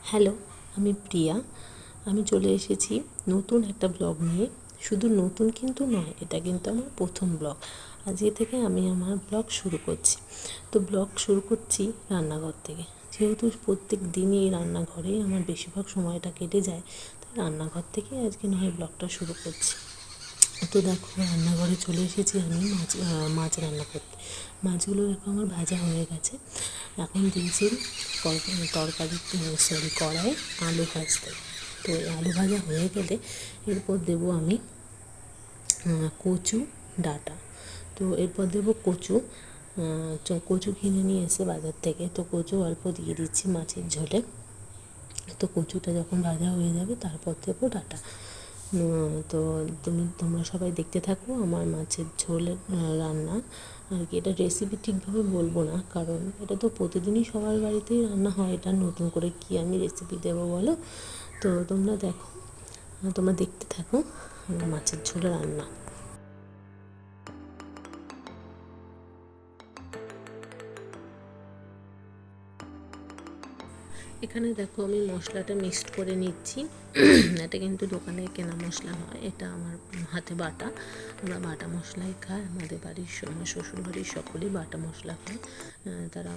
Hello, আমি প্রিয়া। আমি চলে এসেছি নতুন একটা ব্লগ নিয়ে। শুধু নতুন কিন্তু নয়, এটা কিন্তু আমার প্রথম ব্লগ। আজকে থেকে আমি আমার ব্লগ শুরু করছি। তো ব্লগ শুরু করছি রান্নাঘর থেকে। যেহেতু প্রত্যেক দিনই রান্নাঘরেই আমার বেশিরভাগ সময়টা কেটে যায়, তাই রান্নাঘর থেকে আজকে নয় ব্লগটা শুরু করছি। তো দেখো, রান্নাঘরে চলে এসেছি আমি মাছ রান্না করতে। মাছগুলো দেখো আমার ভাজা হয়ে গেছে। এখন দিয়েছি তরকারিতে, কড়াইয়ে আলু ভাজতে। তো এই আলু ভাজা হয়ে গেলে এরপর দেবো আমি কচু ডাঁটা। তো এরপর দেবো কচু। কচু কিনে নিয়ে এসে বাজার থেকে, তো কচু অল্প দিয়ে দিচ্ছি মাছের ঝোলে। তো কচুটা যখন ভাজা হয়ে যাবে তারপর দেবো ডাঁটা। তো তোমরা সবাই দেখতে থাকো আমার মাছের ঝোলের রান্না। আর কি, এটা রেসিপি ঠিকভাবে বলবো না, কারণ এটা তো প্রতিদিনই সবার বাড়িতেই রান্না হয়। এটা নতুন করে কি আমি রেসিপি দেবো বলো? তো তোমরা দেখো, তোমরা দেখতে থাকো আমার মাছের ঝোল রান্না। এখানে দেখো আমি মশলাটা মিক্সড করে নিচ্ছি। এটা কিন্তু দোকানে কেনা মশলা নয়, এটা আমার হাতে বাটা। আমরা বাটা মশলাই খাই, আমাদের বাড়ির আমার শ্বশুর বাড়ির সকলেই বাটা মশলা খায়। তারা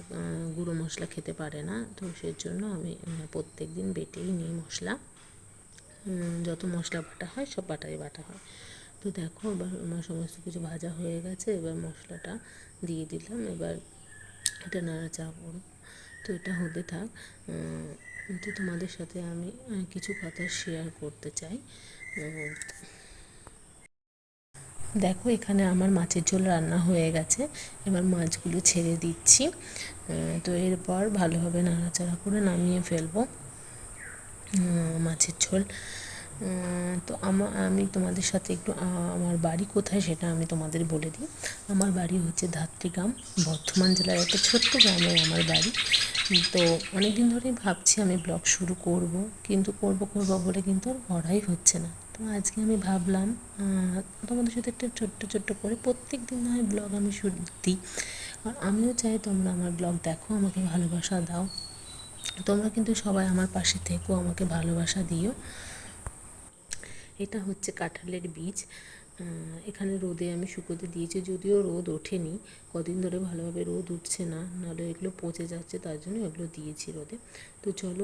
গুঁড়ো মশলা খেতে পারে না, তো সেজন্য আমি প্রত্যেক দিন বেটেই নিই মশলা। যত মশলা বাটা হয় সব বাটাই বাটা হয়। তো দেখো, এবার আমার সমস্ত কিছু ভাজা হয়ে গেছে। এবার মশলাটা দিয়ে দিলাম। এবার এটা নাড়াচাড়া করব। তো এটা হতে থাক। তো তোমাদের সাথে আমি কিছু কথা শেয়ার করতে চাই। দেখো, এখানে আমার মাছের ঝোল রান্না হয়ে গেছে। এবার মাছগুলো ছেড়ে দিচ্ছি। তো এরপর ভালোভাবে নাড়াচাড়া করে নামিয়ে ফেলবো মাছের ঝোল। তো আমি তোমাদের সাথে একটু আমার বাড়ি কোথায় সেটা আমি তোমাদের বলে দিই। আমার বাড়ি হচ্ছে ধাত্রীগ্রাম, বর্ধমান জেলার একটা ছোট্ট গ্রামে আমার বাড়ি। তো অনেক দিন ধরেই ভাবছি আমি ব্লগ শুরু করব, কিন্তু করব বলে কিন্তু আর করাই হচ্ছে না। তো আজকে আমি ভাবলাম তোমাদের সাথে একটা ছোট্ট করে প্রত্যেক দিন না হয় ব্লগ আমি শুরু দিই। আর আমিও চাই তোমরা আমার ব্লগ দেখো, আমাকে ভালোবাসা দাও। তোমরা কিন্তু সবাই আমার পাশে থেকো, আমাকে ভালোবাসা দিও। এটা হচ্ছে কাঁঠালের বীজ। এখানে রোদে আমি শুকোতে দিয়েছি, যদিও রোদ ওঠেনি কদিন ধরে, ভালোভাবে রোদ উঠছে না, নাহলে এগুলো পচে যাচ্ছে, তার জন্য এগুলো দিয়েছি রোদে। তো চলো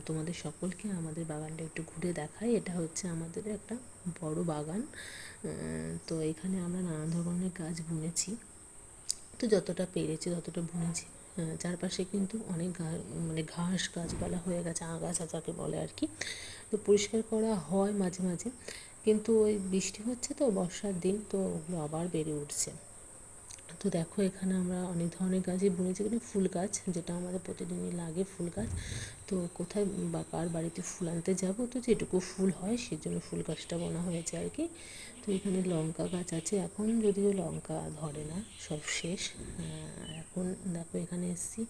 তোমাদের সকলকে আমাদের বাগানটা একটু ঘুরে দেখাই। এটা হচ্ছে আমাদের একটা বড় বাগান। তো এখানে আমরা নানা ধরনের গাছ বুনেছি। তো যতটা পেরেছি ততটা বুনেছি। চারপাশে কিন্তু অনেক মানে ঘাস গাছপালা হয়ে গেছে, আগাছা যাকে বলে আর কি। তো পরিষ্কার করা হয় মাঝে মাঝে, কিন্তু ওই বৃষ্টি হচ্ছে তো, বর্ষার দিন, তো ওগুলো আবার বেড়ে উঠছে। তো দেখো, এখানে আমরা অনেক ধরনের গাছই বুনেছি। এখানে ফুল গাছ, যেটা আমাদের প্রতিদিনই লাগে, ফুল গাছ। তো কোথায় বা কার বাড়িতে ফুল আনতে যাব, তো যেটুকু ফুল হয় সেজন্য ফুল গাছটা বোনা হয়েছে আর কি। তো এখানে লঙ্কা গাছ আছে, এখন যদিও লঙ্কা ধরে না, সব শেষ। এখন দেখো এখানে এসেছি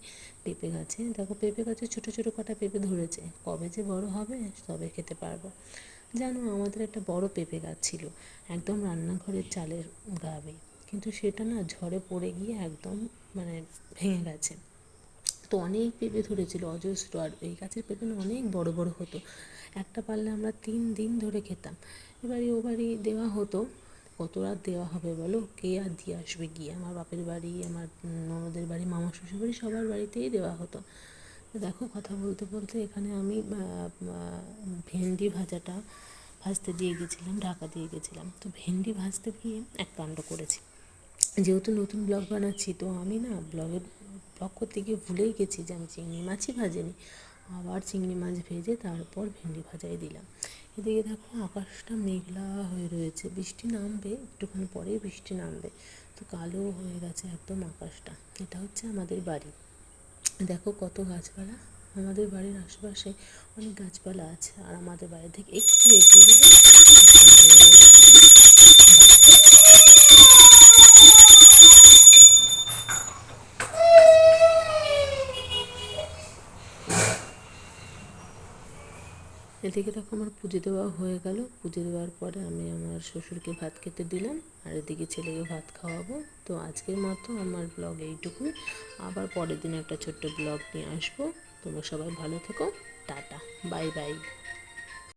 পেঁপে গাছে। দেখো পেঁপে গাছে ছোটো ছোটো কটা পেঁপে ধরেছে, কবে যে বড় হবে তবে খেতে পারবো। জানো, আমাদের একটা বড় পেঁপে গাছ ছিল একদম রান্নাঘরের চালের গাবে, কিন্তু সেটা না ঝড়ে পড়ে গিয়ে একদম মানে ভেঙে গেছে। তো অনেক পেঁপে ধরেছিল অজস্র, আর এই গাছের পেঁপে না অনেক বড় বড় হতো। একটা পারলে আমরা 3 দিন ধরে খেতাম। এবারে ও বাড়ি দেওয়া হতো, কত রাত দেওয়া হবে বলো, কে আর দিয়ে আসবে গিয়ে। আমার বাপের বাড়ি, আমার ননদের বাড়ি, মামা শ্বশুর বাড়ি, সবার বাড়িতেই দেওয়া হতো। দেখো, কথা বলতে বলতে এখানে আমি ভেন্ডি ভাজতে দিয়ে গেছিলাম, ঢাকা দিয়ে গেছিলাম। তো ভেন্ডি ভাজতে গিয়ে এক কাণ্ড করেছি। যেহেতু নতুন ব্লগ বানাচ্ছি, তো আমি না ব্লগ করতে গিয়ে ভুলেই গেছি যে আমি চিংড়ি মাছই ভাজিনি। আবার চিংড়ি মাছ ভেজে তারপর ভেন্ডি ভাজাই দিলাম। এদিকে দেখো, আকাশটা মেঘলা হয়ে রয়েছে, বৃষ্টি নামবে, একটুখানি পরেই বৃষ্টি নামবে। তো কালো হয়ে গেছে একদম আকাশটা। এটা হচ্ছে আমাদের বাড়ি। দেখো কত গাছপালা, আমাদের বাড়ির আশেপাশে অনেক গাছপালা আছে। আর আমাদের বাড়ি থেকে একটু এগিয়ে গেলে এদিকে দেখো আমার পুজো দেওয়া হয়ে গেল। পুজো দেওয়ার পরে আমি আমার শ্বশুরকে ভাত খেতে দিলাম, আর এদিকে ছেলেকে ভাত খাওয়াবো। তো আজকের মতো আমার ব্লগ এইটুকুই। আবার পরের দিন একটা ছোট্ট ব্লগ নিয়ে আসবো। তোমরা সবাই ভালো থেকো। Tata, bye bye.